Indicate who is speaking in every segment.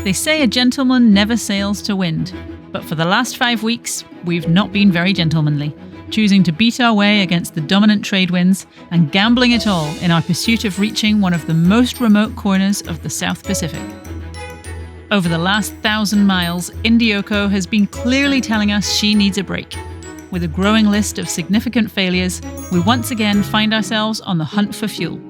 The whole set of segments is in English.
Speaker 1: They say a gentleman never sails to wind, but for the last 5 weeks, we've not been very gentlemanly, choosing to beat our way against the dominant trade winds and gambling it all in our pursuit of reaching one of the most remote corners of the South Pacific. Over the last 1,000 miles, Indioko has been clearly telling us she needs a break. With a growing list of significant failures, we once again find ourselves on the hunt for fuel.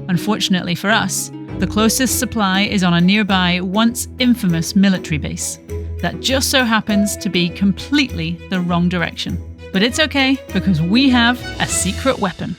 Speaker 1: Unfortunately for us, the closest supply is on a nearby, once infamous military base that just so happens to be completely the wrong direction. But it's okay, because we have a secret weapon.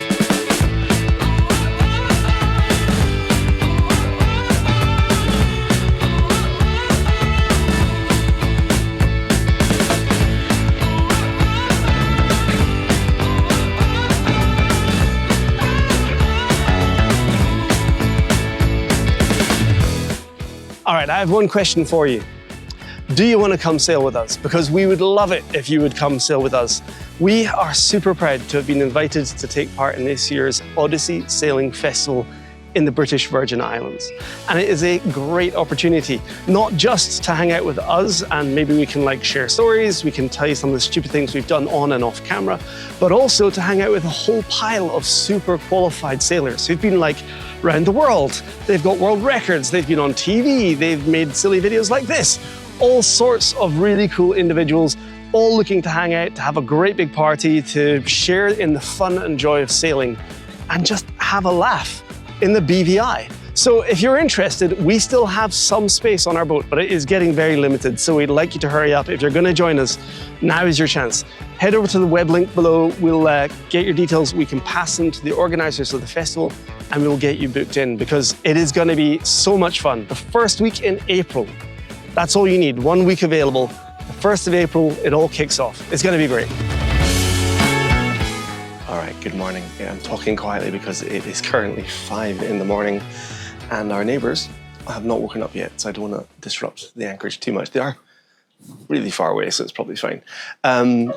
Speaker 2: All right, I have one question for you. Do you want to come sail with us? Because we would love it if you would come sail with us. We are super proud to have been invited to take part in this year's Odyssey Sailing Festival in the British Virgin Islands. And it is a great opportunity, not just to hang out with us and maybe we can share stories, we can tell you some of the stupid things we've done on and off camera, but also to hang out with a whole pile of super qualified sailors who've been around the world. They've got world records, they've been on TV, they've made silly videos like this. All sorts of really cool individuals, all looking to hang out, to have a great big party, to share in the fun and joy of sailing, and just have a laugh in the BVI. So if you're interested, we still have some space on our boat, but it is getting very limited. So we'd like you to hurry up. If you're going to join us, now is your chance. Head over to the web link below. We'll get your details. We can pass them to the organizers of the festival and we'll get you booked in because it is going to be so much fun. The first week in April, that's all you need. 1 week available. The 1st of April, it all kicks off. It's going to be great. All right, good morning. Yeah, I'm talking quietly because it is currently 5 in the morning and our neighbors have not woken up yet, so I don't want to disrupt the anchorage too much. They are really far away, so it's probably fine.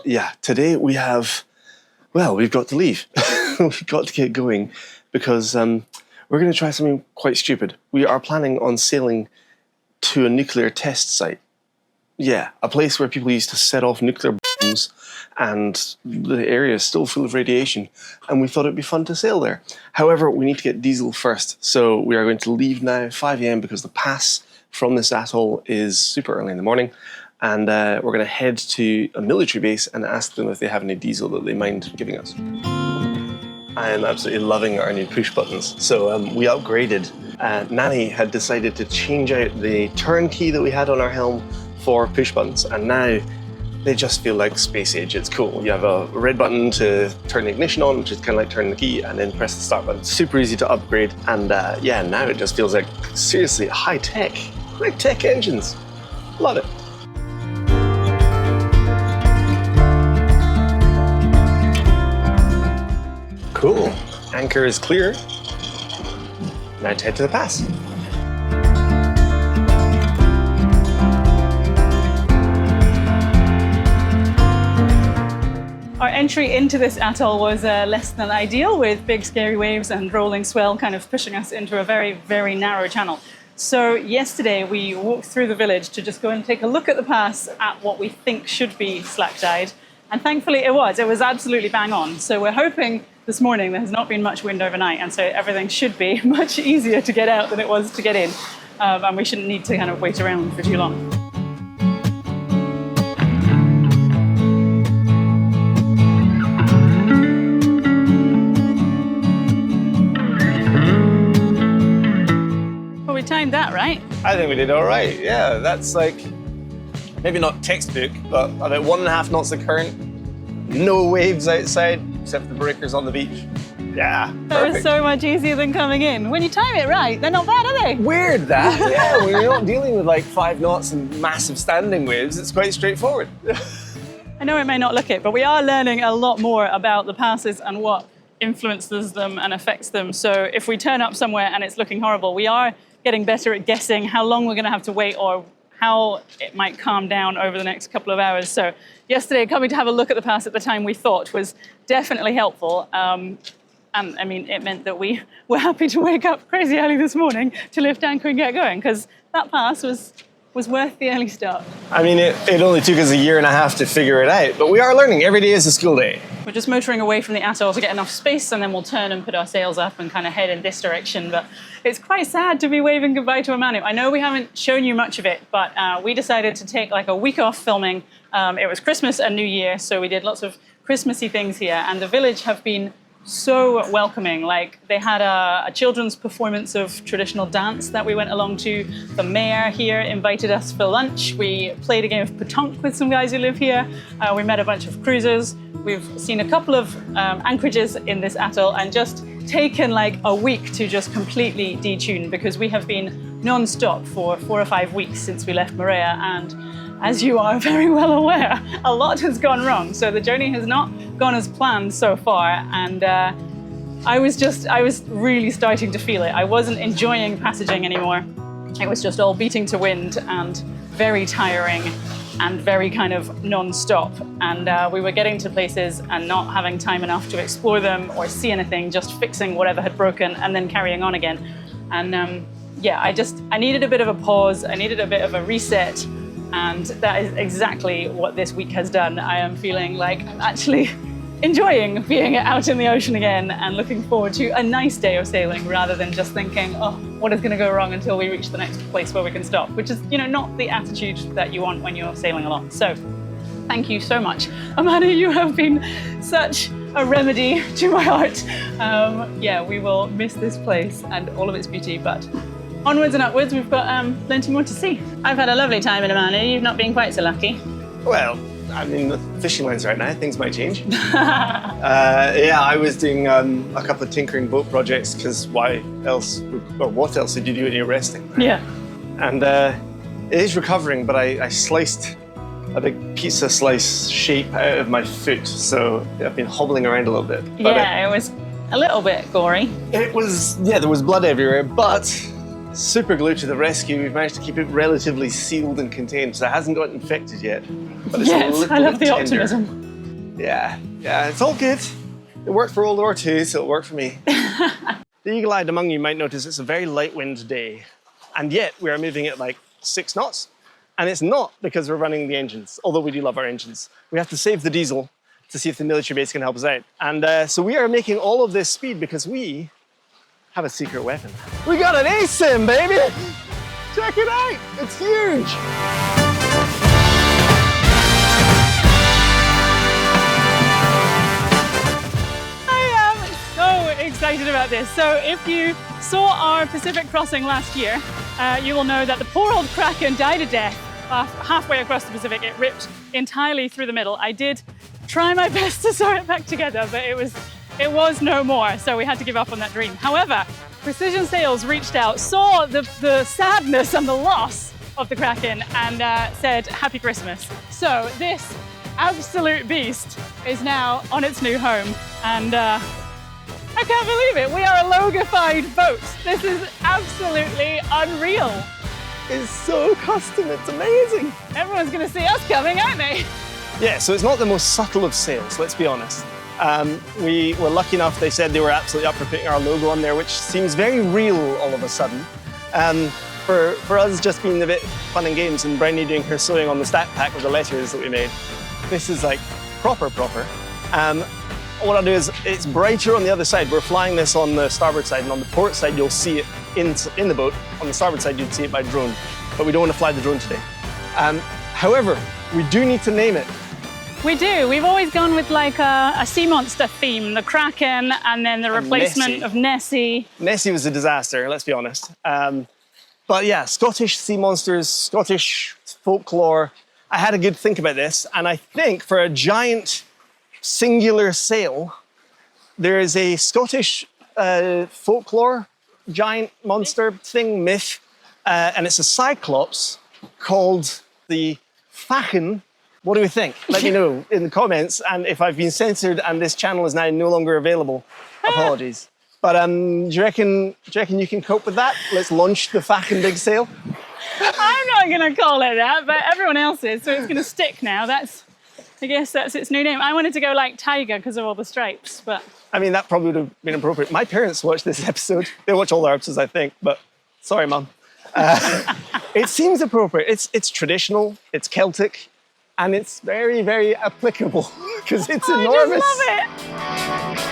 Speaker 2: Yeah, today we have, well, we've got to leave. We've got to get going because we're going to try something quite stupid. We are planning on sailing to a nuclear test site. Yeah, a place where people used to set off nuclear bombs and the area is still full of radiation and we thought it'd be fun to sail there. However, we need to get diesel first, so we are going to leave now 5 AM because the pass from this atoll is super early in the morning and we're going to head to a military base and ask them if they have any diesel that they mind giving us. I am absolutely loving our new push buttons. So we upgraded. Nanny had decided to change out the turnkey that we had on our helm for push buttons, and now they just feel like space age. It's cool. You have a red button to turn the ignition on, which is kind of like turning the key, and then press the start button. Super easy to upgrade, and yeah, now it just feels like seriously high-tech engines. Love it. Cool. Anchor is clear. Now to head to the pass.
Speaker 3: Our entry into this atoll was less than ideal, with big scary waves and rolling swell kind of pushing us into a very, very narrow channel. So yesterday we walked through the village to just go and take a look at the pass at what we think should be slack tide. And thankfully it was absolutely bang on. So we're hoping this morning there has not been much wind overnight, and so everything should be much easier to get out than it was to get in. And we shouldn't need to kind of wait around for too long. Well, we timed that, right?
Speaker 2: I think we did all right. Yeah, that's maybe not textbook, but about 1.5 knots of current. No waves outside, except for the breakers on the beach. Yeah,
Speaker 3: That was so much easier than coming in. When you time it right, they're not bad, are they?
Speaker 2: Weird that. Yeah, when you're not dealing with 5 knots and massive standing waves, it's quite straightforward.
Speaker 3: I know it may not look it, but we are learning a lot more about the passes and what influences them and affects them. So if we turn up somewhere and it's looking horrible, we are getting better at guessing how long we're going to have to wait or how it might calm down over the next couple of hours. So yesterday, coming to have a look at the pass at the time we thought was definitely helpful. And I mean, it meant that we were happy to wake up crazy early this morning to lift anchor and get going, because that pass was worth the early start.
Speaker 2: I mean, it only took us a year and a half to figure it out, but we are learning. Every day is a school day.
Speaker 3: We're just motoring away from the atoll to get enough space, and then we'll turn and put our sails up and kind of head in this direction. But it's quite sad to be waving goodbye to Amanu. I know we haven't shown you much of it, but we decided to take like a week off filming. It was Christmas and New Year, so we did lots of Christmassy things here, and the village have been so welcoming. Like, they had a children's performance of traditional dance that we went along to. The mayor here invited us for lunch. We played a game of pétanque with some guys who live here. We met a bunch of cruisers. We've seen a couple of anchorages in this atoll, and just taken like a week to just completely detune, because we have been non-stop for 4 or 5 weeks since we left Moorea, and as you are very well aware, a lot has gone wrong. So the journey has not gone as planned so far, and I was really starting to feel it. I wasn't enjoying passaging anymore. It was just all beating to wind and very tiring and very kind of non-stop. And we were getting to places and not having time enough to explore them or see anything, just fixing whatever had broken and then carrying on again. And yeah, I needed a bit of a pause. I needed a bit of a reset. And that is exactly what this week has done. I am feeling like I'm actually enjoying being out in the ocean again and looking forward to a nice day of sailing, rather than just thinking, oh, what is going to go wrong until we reach the next place where we can stop, which is, you know, not the attitude that you want when you're sailing along. So thank you so much. Amanu, you have been such a remedy to my heart. Yeah, we will miss this place and all of its beauty, but onwards and upwards, we've got plenty more to see. I've had a lovely time in Amanu. You've not been quite so lucky.
Speaker 2: Well, I mean, the fishing lines right now, things might change. Yeah, I was doing a couple of tinkering boat projects, because why else, or what else did you do when you're resting? Right?
Speaker 3: Yeah.
Speaker 2: And it is recovering, but I sliced a big pizza slice shape out of my foot, so I've been hobbling around a little bit. But
Speaker 3: yeah, it was a little bit gory.
Speaker 2: It was, yeah, there was blood everywhere, but super glue to the rescue. We've managed to keep it relatively sealed and contained, so it hasn't got infected yet. But it's
Speaker 3: Yes,
Speaker 2: a little
Speaker 3: I love the
Speaker 2: tender.
Speaker 3: optimism.
Speaker 2: Yeah, it's all good. It worked for World War II, so it'll work for me. The eagle-eyed among you might notice it's a very light wind day, and yet we are moving at like 6 knots. And it's not because we're running the engines, although we do love our engines. We have to save the diesel to see if the military base can help us out. And so we are making all of this speed because we have a secret weapon. We got an ASIM, baby! Check it out, it's huge!
Speaker 3: I am so excited about this. So if you saw our Pacific crossing last year, you will know that the poor old Kraken died a death halfway across the Pacific. It ripped entirely through the middle. I did try my best to sew it back together, but it was no more, so we had to give up on that dream. However, Precision Sails reached out, saw the sadness and the loss of the Kraken, and said, Happy Christmas. So this absolute beast is now on its new home, and I can't believe it. We are a logified boat. This is absolutely unreal.
Speaker 2: It's so custom, it's amazing.
Speaker 3: Everyone's going to see us coming, aren't they?
Speaker 2: Yeah, so it's not the most subtle of sails, let's be honest. We were lucky enough, they said they were absolutely up for putting our logo on there, which seems very real all of a sudden. For us just being a bit fun and games, and Brioni doing her sewing on the stack pack with the letters that we made, this is like proper. What I'll do is, it's brighter on the other side. We're flying this on the starboard side, and on the port side you'll see it in the boat. On the starboard side you'd see it by drone, but we don't want to fly the drone today. However, we do need to name it.
Speaker 3: We do. We've always gone with like a sea monster theme, the Kraken, and then the replacement of Nessie.
Speaker 2: Nessie was a disaster, let's be honest. But yeah, Scottish sea monsters, Scottish folklore. I had a good think about this, and I think for a giant singular sail, there is a Scottish folklore giant monster thing, myth, and it's a cyclops called the Fachin. What do we think? Let me know in the comments, and if I've been censored and this channel is now no longer available, apologies. But do you reckon you can cope with that? Let's launch the Fachin big sail.
Speaker 3: I'm not going to call it that, but everyone else is, so it's going to stick now. That's I guess that's its new name. I wanted to go like tiger because of all the stripes, but...
Speaker 2: I mean, that probably would have been appropriate. My parents watched this episode. They watch all our episodes, I think, but sorry, Mum. It seems appropriate. It's traditional, it's Celtic, and it's very, very applicable because it's enormous.
Speaker 3: I just love it.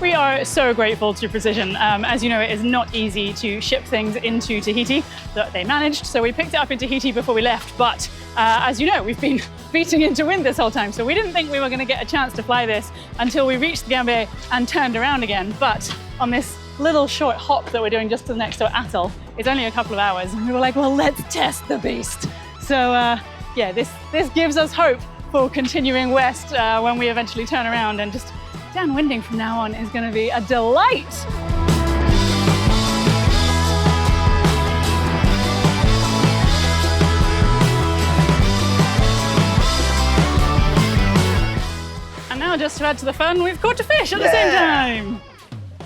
Speaker 3: We are so grateful to Precision. As you know, it is not easy to ship things into Tahiti that they managed, so we picked it up in Tahiti before we left, but as you know, we've been beating into wind this whole time, so we didn't think we were going to get a chance to fly this until we reached the Gambier and turned around again. But on this little short hop that we're doing just to the next door atoll, it's only a couple of hours, and we were like, well, let's test the beast. So yeah, this gives us hope for continuing west when we eventually turn around, and just downwinding from now on is going to be a delight. And now, just to add to the fun, we've caught a fish at the same time.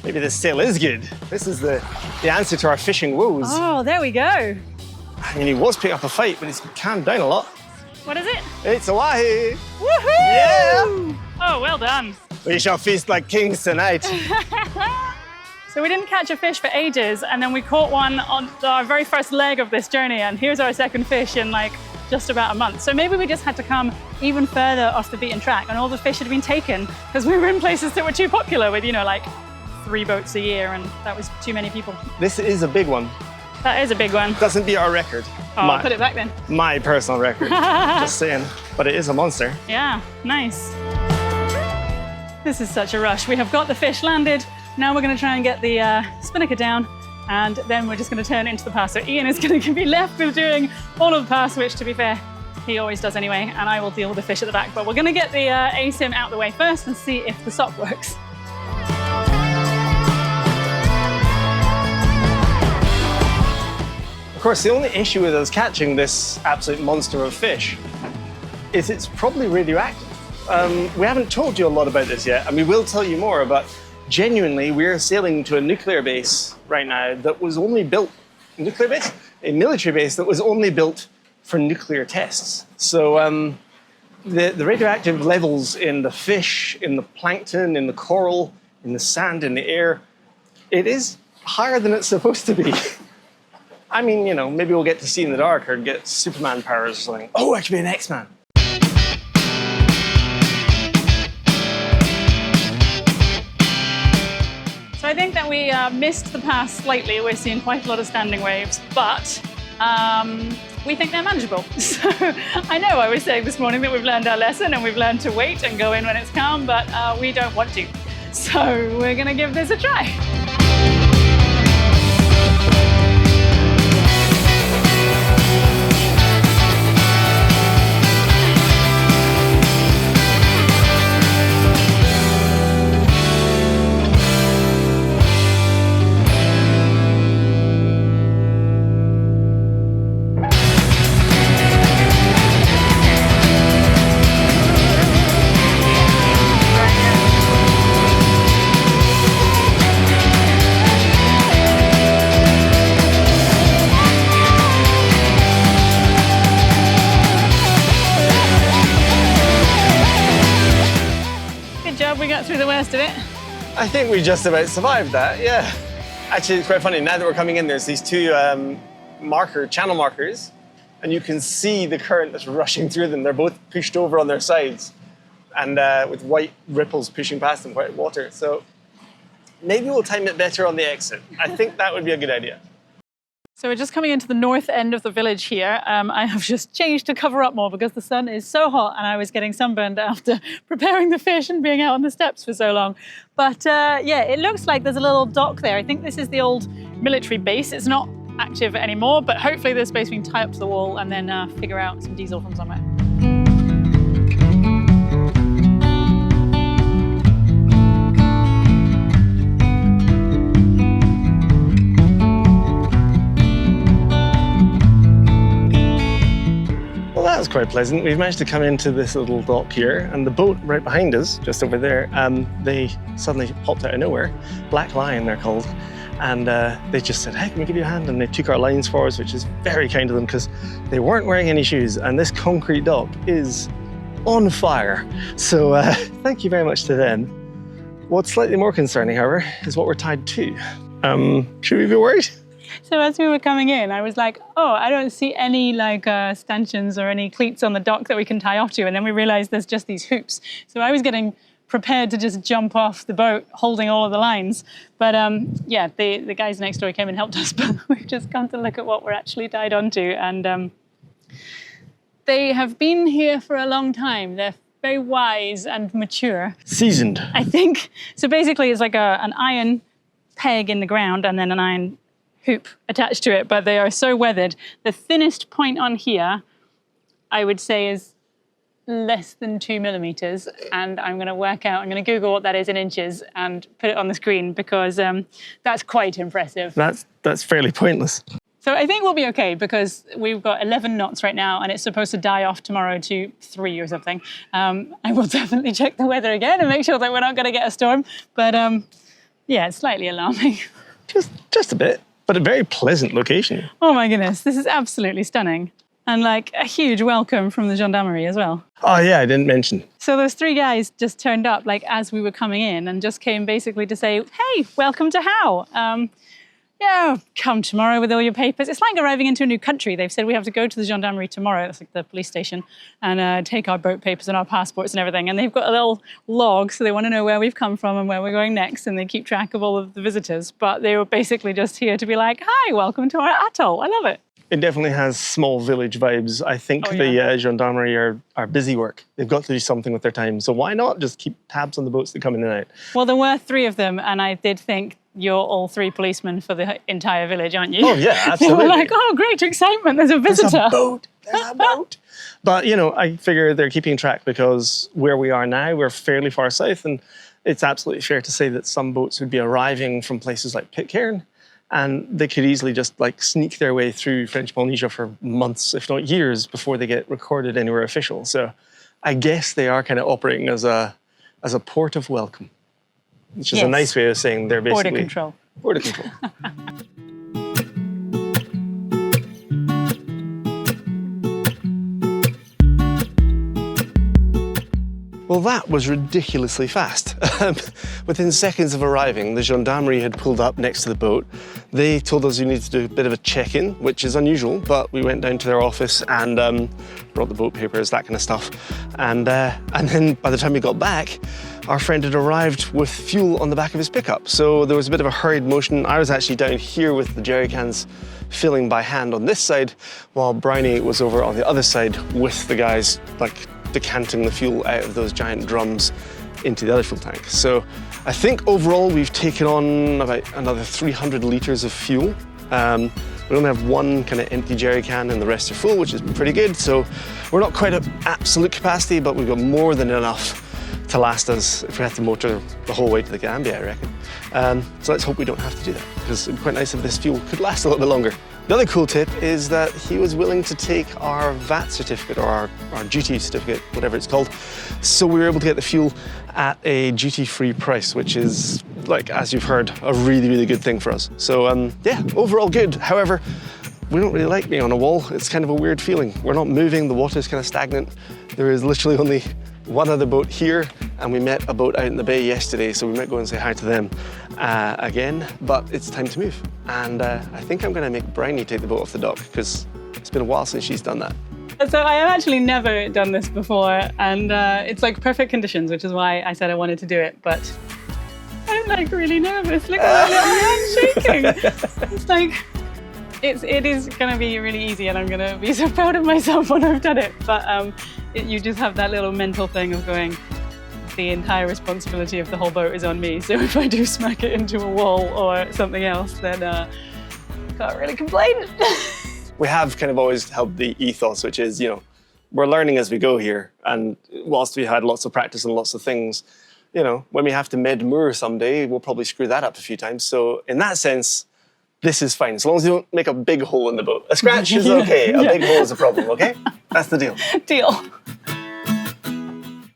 Speaker 2: Maybe this sail is good. This is the answer to our fishing woes.
Speaker 3: Oh, there we go.
Speaker 2: I mean, he was picking up a fight, but he's calmed down a lot.
Speaker 3: What is it?
Speaker 2: It's a wahoo.
Speaker 3: Woohoo!
Speaker 2: Yeah!
Speaker 3: Oh, well done.
Speaker 2: We shall feast like kings tonight.
Speaker 3: So we didn't catch a fish for ages, and then we caught one on our very first leg of this journey, and here's our second fish in like just about a month. So maybe we just had to come even further off the beaten track, and all the fish had been taken because we were in places that were too popular with, you know, like 3 boats a year, and that was too many people.
Speaker 2: This is a big one.
Speaker 3: That is a big one.
Speaker 2: Doesn't beat our record.
Speaker 3: Oh, I'll put it back then.
Speaker 2: My personal record. Just saying. But it is a monster.
Speaker 3: Yeah, nice. This is such a rush. We have got the fish landed. Now we're going to try and get the spinnaker down, and then we're just going to turn into the pass. So Ian is going to be left with doing all of the pass, which, to be fair, he always does anyway, and I will deal with the fish at the back. But we're going to get the ASIM out the way first and see if the SOP works.
Speaker 2: Of course, the only issue with us catching this absolute monster of fish is it's probably radioactive. We haven't told you a lot about this yet, and we will tell you more, but genuinely, we're sailing to a nuclear base right now that was only built, a military base that was only built for nuclear tests. So the radioactive levels in the fish, in the plankton, in the coral, in the sand, in the air, it is higher than it's supposed to be. I mean, you know, maybe we'll get to see in the dark or get Superman powers or something. Oh, I could be an X-Man.
Speaker 3: So I think that we missed the pass slightly. We're seeing quite a lot of standing waves, but we think they're manageable. So I know I was saying this morning that we've learned our lesson and we've learned to wait and go in when it's calm, but we don't want to. So we're going to give this a try. We got through the worst of it.
Speaker 2: I think we just about survived that, yeah. Actually, it's quite funny. Now that we're coming in, there's these two channel markers, and you can see the current that's rushing through them. They're both pushed over on their sides, and with white ripples pushing past them, white water. So maybe we'll time it better on the exit. I think that would be a good idea.
Speaker 3: So we're just coming into the north end of the village here. I have just changed to cover up more because the sun is so hot and I was getting sunburned after preparing the fish and being out on the steps for so long. But yeah, it looks like there's a little dock there. I think this is the old military base. It's not active anymore, but hopefully there's space we can tie up to the wall and then figure out some diesel from somewhere.
Speaker 2: that's quite pleasant. We've managed to come into this little dock here, and the boat right behind us, just over there, they suddenly popped out of nowhere. Black Lion, they're called. And they just said, hey, can we give you a hand? And they took our lines for us, which is very kind of them because they weren't wearing any shoes. And this concrete dock is on fire. So thank you very much to them. What's slightly more concerning, however, is what we're tied to. Should we be worried?
Speaker 3: So as we were coming in, I was like, oh, I don't see any stanchions or any cleats on the dock that we can tie off to. And then we realized there's just these hoops. So I was getting prepared to just jump off the boat holding all of the lines. But yeah, the guys next door came and helped us, but we've just come to look at what we're actually tied onto. And they have been here for a long time. They're very wise and mature.
Speaker 2: Seasoned.
Speaker 3: I think. So basically it's like an iron peg in the ground and then an iron hoop attached to it, but they are so weathered. The thinnest point on here, I would say, is less than 2 millimeters, and I'm going to Google what that is in inches and put it on the screen because that's quite impressive.
Speaker 2: That's fairly pointless.
Speaker 3: So I think we'll be okay because we've got 11 knots right now and it's supposed to die off tomorrow to 3 or something. I will definitely check the weather again and make sure that we're not going to get a storm, but yeah, it's slightly alarming.
Speaker 2: Just a bit, but a very pleasant location.
Speaker 3: Oh my goodness, this is absolutely stunning. And like a huge welcome from the gendarmerie as well.
Speaker 2: Oh yeah, I didn't mention.
Speaker 3: So those 3 guys just turned up like as we were coming in and just came basically to say, hey, welcome to How. Yeah, come tomorrow with all your papers. It's like arriving into a new country. They've said we have to go to the gendarmerie tomorrow, that's like the police station, and take our boat papers and our passports and everything. And they've got a little log, so they want to know where we've come from and where we're going next, and they keep track of all of the visitors. But they were basically just here to be like, hi, welcome to our atoll. I love it.
Speaker 2: It definitely has small village vibes. I think the gendarmerie are busy work. They've got to do something with their time. So why not just keep tabs on the boats that come in and out?
Speaker 3: Well, there were 3 of them, and I did think you're all 3 policemen for the entire village, aren't you?
Speaker 2: Oh, yeah, absolutely.
Speaker 3: They were like, oh, great excitement, there's a visitor.
Speaker 2: There's a boat, there's a boat. But, you know, I figure they're keeping track because where we are now, we're fairly far south, and it's absolutely fair to say that some boats would be arriving from places like Pitcairn, and they could easily just like sneak their way through French Polynesia for months, if not years, before they get recorded anywhere official. So I guess they are kind of operating as a port of welcome, which is a nice way of saying they're basically...
Speaker 3: Border control.
Speaker 2: Border control. Well, that was ridiculously fast. Within seconds of arriving, the gendarmerie had pulled up next to the boat. They told us we needed to do a bit of a check-in, which is unusual, but we went down to their office and brought the boat papers, that kind of stuff. And then by the time we got back, our friend had arrived with fuel on the back of his pickup. So there was a bit of a hurried motion. I was actually down here with the jerry cans filling by hand on this side, while Brioni was over on the other side with the guys, like, decanting the fuel out of those giant drums into the other fuel tank. So I think overall we've taken on about another 300 litres of fuel. We only have 1 kind of empty jerry can and the rest are full, which is pretty good. So we're not quite at absolute capacity, but we've got more than enough to last us if we have to motor the whole way to the Gambia, I reckon. So let's hope we don't have to do that, because it'd be quite nice if this fuel could last a little bit longer. The other cool tip is that he was willing to take our VAT certificate, or our duty certificate, whatever it's called. So we were able to get the fuel at a duty-free price, which is, like, as you've heard, a really, really good thing for us. So yeah, overall good. However, we don't really like being on a wall. It's kind of a weird feeling. We're not moving, the water's kind of stagnant. There is literally only 1 other boat here, and we met a boat out in the bay yesterday, so we might go and say hi to them again, but it's time to move. And I think I'm gonna make Brioni take the boat off the dock, because it's been a while since she's done that.
Speaker 3: So I have actually never done this before, and it's like perfect conditions, which is why I said I wanted to do it, but I'm like really nervous. Look at my hands shaking. It's like, it is gonna be really easy, and I'm gonna be so proud of myself when I've done it, but you just have that little mental thing of going, the entire responsibility of the whole boat is on me, so if I do smack it into a wall or something else, then can't really complain.
Speaker 2: We have kind of always held the ethos, which is, you know, we're learning as we go here, and whilst we had lots of practice and lots of things, you know, when we have to med-moor someday, we'll probably screw that up a few times. So in that sense, this is fine, as long as you don't make a big hole in the boat. A scratch is okay, a big hole is a problem, okay? That's the deal.
Speaker 3: Deal.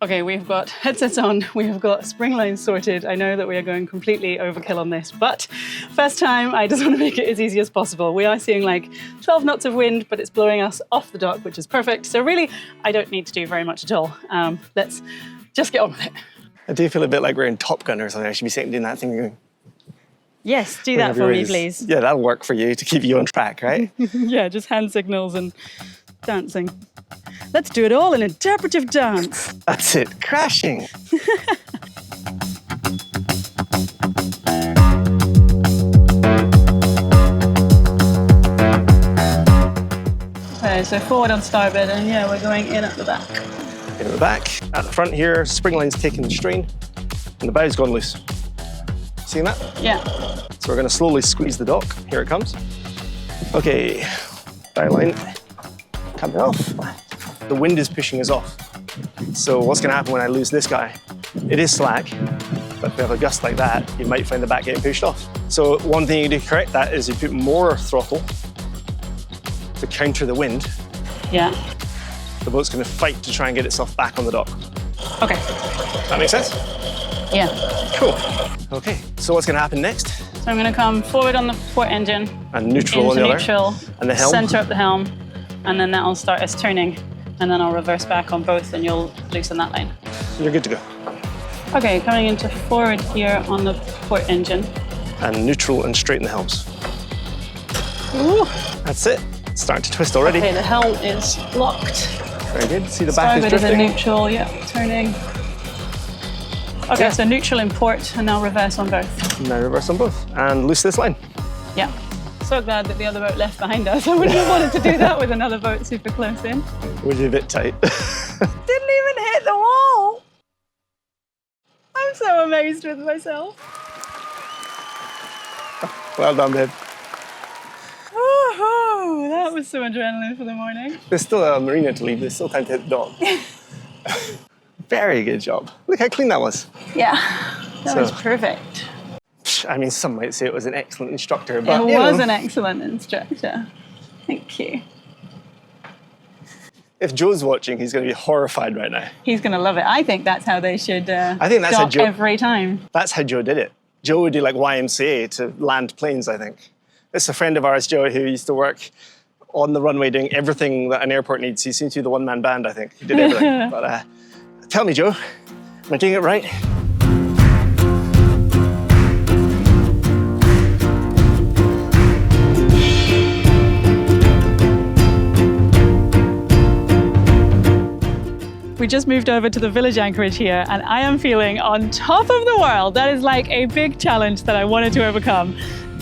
Speaker 3: Okay, we've got headsets on, we've got spring lines sorted. I know that we are going completely overkill on this, but first time, I just want to make it as easy as possible. We are seeing like 12 knots of wind, but it's blowing us off the dock, which is perfect. So really, I don't need to do very much at all. Let's just get on with it.
Speaker 2: I do feel a bit like we're in Top Gun or something. I should be sitting doing that thing going,
Speaker 3: yes, do that for me, please.
Speaker 2: Yeah, that'll work for you to keep you on track, right?
Speaker 3: Yeah, just hand signals and dancing. Let's do it all in interpretive dance.
Speaker 2: That's it, crashing.
Speaker 3: Okay, so forward on starboard, and yeah, we're going in at the back.
Speaker 2: In at the back, at the front here, spring line's taking the strain, and the bow's gone loose. Seeing that?
Speaker 3: Yeah.
Speaker 2: So we're going to slowly squeeze the dock. Here it comes. Okay, bow line coming off. The wind is pushing us off. So what's going to happen when I lose this guy? It is slack, but if we have a gust like that, you might find the back getting pushed off. So one thing you do to correct that is you put more throttle to counter the wind.
Speaker 3: Yeah.
Speaker 2: The boat's going to fight to try and get itself back on the dock.
Speaker 3: Okay.
Speaker 2: That makes sense?
Speaker 3: Yeah.
Speaker 2: Cool. Okay, so what's going to happen next?
Speaker 3: So I'm going to come forward on the port engine.
Speaker 2: And neutral on
Speaker 3: into
Speaker 2: the
Speaker 3: neutral,
Speaker 2: other. And the helm.
Speaker 3: Center up the helm, and then that'll start us turning. And then I'll reverse back on both, and you'll loosen that line.
Speaker 2: You're good to go.
Speaker 3: Okay, coming into forward here on the port engine.
Speaker 2: And neutral and straighten the helms.
Speaker 3: Ooh.
Speaker 2: That's it. It's starting to twist already.
Speaker 3: Okay, the helm is locked.
Speaker 2: Very good. See the back is
Speaker 3: Starboard is a
Speaker 2: drifting.
Speaker 3: neutral, yeah, turning. Okay,
Speaker 2: Yeah.
Speaker 3: so neutral in port, and now reverse on both.
Speaker 2: Now reverse on both. And loose this line.
Speaker 3: Yeah. So glad that the other boat left behind us. I wouldn't have wanted to do that with another boat super close in.
Speaker 2: We're a bit tight.
Speaker 3: Didn't even hit the wall. I'm so amazed with myself.
Speaker 2: Well done, babe.
Speaker 3: Woohoo! That was so adrenaline for the morning.
Speaker 2: There's still a marina to leave. There's still time to hit the dock. Very good job. Look how clean that was.
Speaker 3: Yeah, that
Speaker 2: So-
Speaker 3: was perfect.
Speaker 2: I mean, some might say it was an excellent instructor, but
Speaker 3: It
Speaker 2: you
Speaker 3: was
Speaker 2: know,
Speaker 3: an excellent instructor. Thank you.
Speaker 2: if Joe's watching, he's going to be horrified right now.
Speaker 3: He's going to love it. I think that's how they should
Speaker 2: I think that's how
Speaker 3: dock
Speaker 2: Joe-
Speaker 3: every time.
Speaker 2: That's how Joe did it. Joe would do like YMCA to land planes, I think. It's a friend of ours, Joe, who used to work on the runway doing everything that an airport needs. He seemed to be the one-man band, I think. He did everything. But tell me, Joe, am I doing it right?
Speaker 3: We just moved over to the village anchorage here, and I am feeling on top of the world. That is like a big challenge that I wanted to overcome,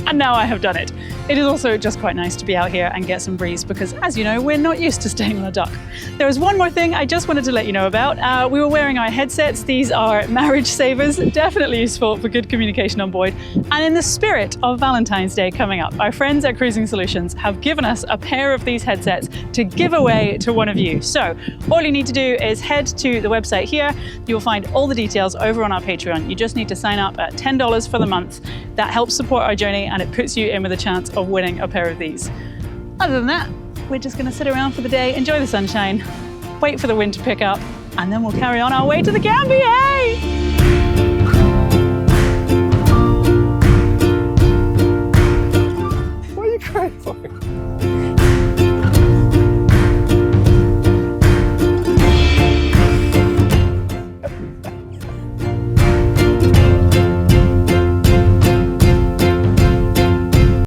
Speaker 3: and now I have done it. It is also just quite nice to be out here and get some breeze because, as you know, we're not used to staying on a dock. There was one more thing I just wanted to let you know about. We were wearing our headsets. These are marriage savers, definitely useful for good communication on board. And in the spirit of Valentine's Day coming up, our friends at Cruising Solutions have given us a pair of these headsets to give away to one of you. So all you need to do is head to the website here. You'll find all the details over on our Patreon. You just need to sign up at $10 for the month. That helps support our journey, and it puts you in with a chance of winning a pair of these. Other than that, we're just going to sit around for the day, enjoy the sunshine, wait for the wind to pick up, and then we'll carry on our way to the Gambiers.